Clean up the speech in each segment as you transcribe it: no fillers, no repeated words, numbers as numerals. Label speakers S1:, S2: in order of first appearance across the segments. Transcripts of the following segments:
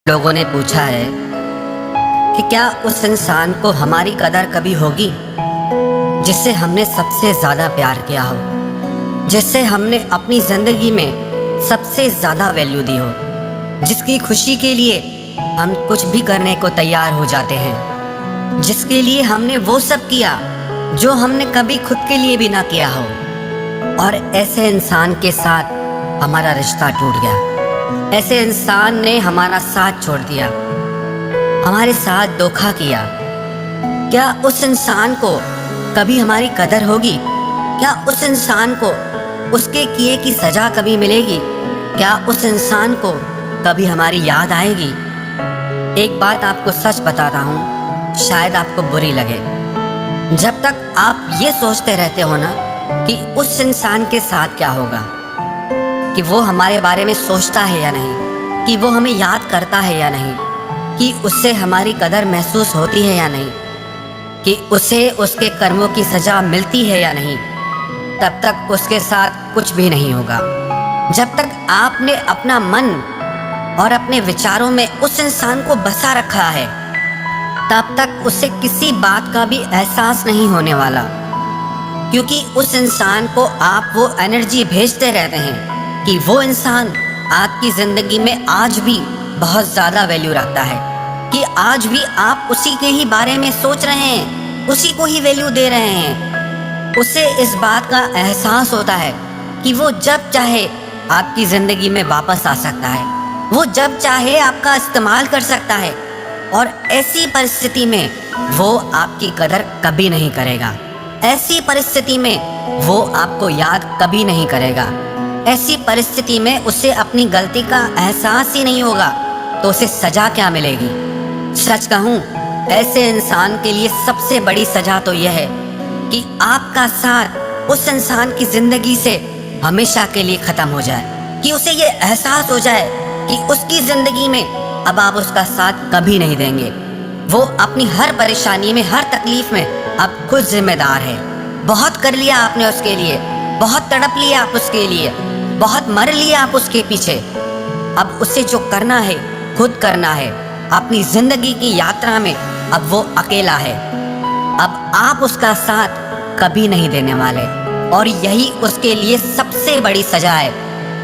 S1: लोगों ने पूछा है कि क्या उस इंसान को हमारी कदर कभी होगी जिससे हमने सबसे ज़्यादा प्यार किया हो, जिससे हमने अपनी ज़िंदगी में सबसे ज़्यादा वैल्यू दी हो, जिसकी खुशी के लिए हम कुछ भी करने को तैयार हो जाते हैं, जिसके लिए हमने वो सब किया जो हमने कभी खुद के लिए भी ना किया हो। और ऐसे इंसान के साथ हमारा रिश्ता टूट गया, ऐसे इंसान ने हमारा साथ छोड़ दिया, हमारे साथ धोखा किया। क्या उस इंसान को कभी हमारी कदर होगी? क्या उस इंसान को उसके किए की सजा कभी मिलेगी? क्या उस इंसान को कभी हमारी याद आएगी? एक बात आपको सच बताता हूँ, शायद आपको बुरी लगे। जब तक आप ये सोचते रहते हो ना कि उस इंसान के साथ क्या होगा, कि वो हमारे बारे में सोचता है या नहीं, कि वो हमें याद करता है या नहीं, कि उससे हमारी कदर महसूस होती है या नहीं, कि उसे उसके कर्मों की सजा मिलती है या नहीं, तब तक उसके साथ कुछ भी नहीं होगा। जब तक आपने अपना मन और अपने विचारों में उस इंसान को बसा रखा है, तब तक उसे किसी बात का भी एहसास नहीं होने वाला, क्योंकि उस इंसान को आप वो एनर्जी भेजते रहते हैं कि वो इंसान आपकी ज़िंदगी में आज भी बहुत ज़्यादा वैल्यू रखता है, कि आज भी आप उसी के ही बारे में सोच रहे हैं, उसी को ही वैल्यू दे रहे हैं। उसे इस बात का एहसास होता है कि वो जब चाहे आपकी ज़िंदगी में वापस आ सकता है, वो जब चाहे आपका इस्तेमाल कर सकता है, और ऐसी परिस्थिति में वो आपकी कदर कभी नहीं करेगा। ऐसी परिस्थिति में वो आपको याद कभी नहीं करेगा। ऐसी परिस्थिति में उसे अपनी गलती का एहसास ही नहीं होगा, तो उसे सजा क्या मिलेगी? सच कहूँ, ऐसे इंसान के लिए सबसे बड़ी सजा तो यह है कि आपका साथ उस इंसान की जिंदगी से हमेशा के लिए खत्म हो जाए, कि उसे ये एहसास हो जाए कि उसकी जिंदगी में अब आप उसका साथ कभी नहीं देंगे। वो अपनी हर परेशानी में, हर तकलीफ में अब खुद जिम्मेदार है। बहुत कर लिया आपने उसके लिए, बहुत तड़प लिया आप उसके लिए, बहुत मर लिया आप उसके पीछे। अब उसे जो करना है खुद करना है। अपनी जिंदगी की यात्रा में अब वो अकेला है। अब आप उसका साथ कभी नहीं देने वाले, और यही उसके लिए सबसे बड़ी सजा है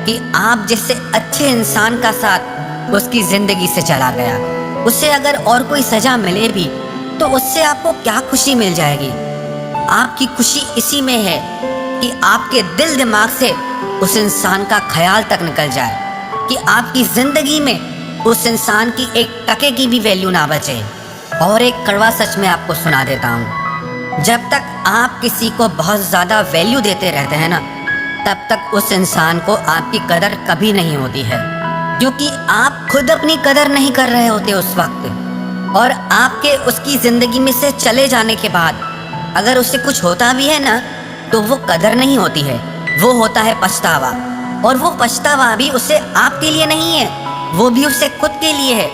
S1: कि आप जैसे अच्छे इंसान का साथ उसकी जिंदगी से चला गया। उससे अगर और कोई सजा मिले भी तो उससे आपको क्या खुशी मिल जाएगी? आपकी खुशी इसी में है कि आपके दिल दिमाग से उस इंसान का ख्याल तक निकल जाए, कि आपकी जिंदगी में उस इंसान की एक टके की भी वैल्यू ना बचे। और एक कड़वा सच मैं आपको सुना देता हूँ, जब तक आप किसी को बहुत ज़्यादा वैल्यू देते रहते हैं ना, तब तक उस इंसान को आपकी कदर कभी नहीं होती है, क्योंकि आप खुद अपनी कदर नहीं कर रहे होते उस वक्त। और आपके उसकी ज़िंदगी में से चले जाने के बाद अगर उससे कुछ होता भी है ना, तो वो कदर नहीं होती है, वो होता है पछतावा। और वो पछतावा भी उसे आपके लिए नहीं है, वो भी उसे खुद के लिए है।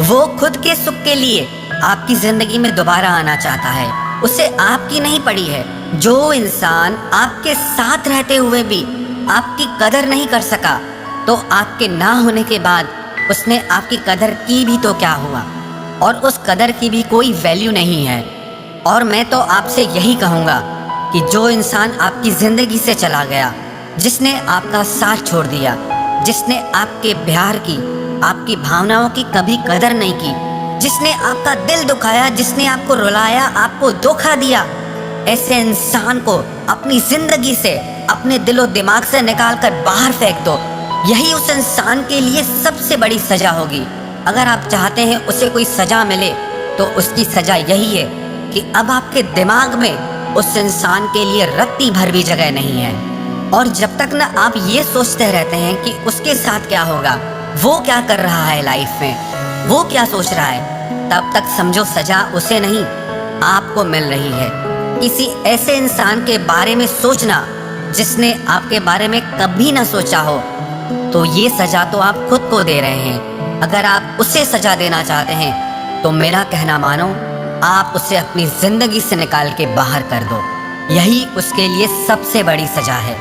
S1: वो खुद के सुख के लिए आपकी ज़िंदगी में दोबारा आना चाहता है, उसे आपकी नहीं पड़ी है। जो इंसान आपके साथ रहते हुए भी आपकी कदर नहीं कर सका, तो आपके ना होने के बाद उसने आपकी कदर की भी तो क्या हुआ? और उस कदर की भी कोई वैल्यू नहीं है। और मैं तो आपसे यही कहूँगा कि जो इंसान आपकी ज़िंदगी से चला गया, जिसने आपका साथ छोड़ दिया, जिसने आपके प्यार की, आपकी भावनाओं की कभी कदर नहीं की, जिसने आपका दिल दुखाया, जिसने आपको रुलाया, आपको धोखा दिया, ऐसे इंसान को अपनी ज़िंदगी से, अपने दिलो दिमाग से निकाल कर बाहर फेंक दो। यही उस इंसान के लिए सबसे बड़ी सजा होगी। अगर आप चाहते हैं उसे कोई सजा मिले, तो उसकी सजा यही है कि अब आपके दिमाग में उस इंसान के लिए रत्ती भर भी जगह नहीं है। और जब तक ना आप ये सोचते रहते हैं कि उसके साथ क्या होगा, वो क्या कर रहा है लाइफ में, वो क्या सोच रहा है, तब तक समझो सजा उसे नहीं, आपको मिल रही है। किसी ऐसे इंसान के बारे में सोचना जिसने आपके बारे में कभी ना सोचा हो, तो ये सजा तो आप खुद को दे रहे हैं। अगर आप उसे सजा देना चाहते हैं तो मेरा कहना मानो, आप उसे अपनी जिंदगी से निकाल के बाहर कर दो। यही उसके लिए सबसे बड़ी सजा है।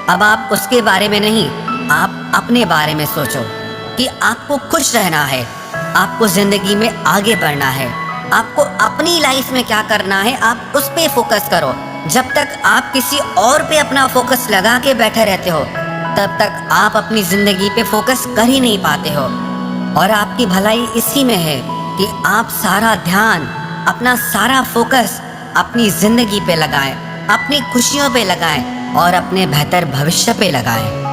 S1: अब आप उसके बारे में नहीं, आप अपने बारे में सोचो कि आपको खुश रहना है, आपको जिंदगी में आगे बढ़ना है, आपको अपनी लाइफ में क्या करना है आप उस पे फोकस करो। जब तक आप किसी और पे अपना फोकस लगा के बैठे रहते हो तब तक आप अपनी जिंदगी पे फोकस कर ही नहीं पाते हो। और आपकी भलाई इसी में है कि आप सारा ध्यान, अपना सारा फोकस अपनी जिंदगी पे लगाएं, अपनी खुशियों पे लगाएं और अपने बेहतर भविष्य पे लगाएं।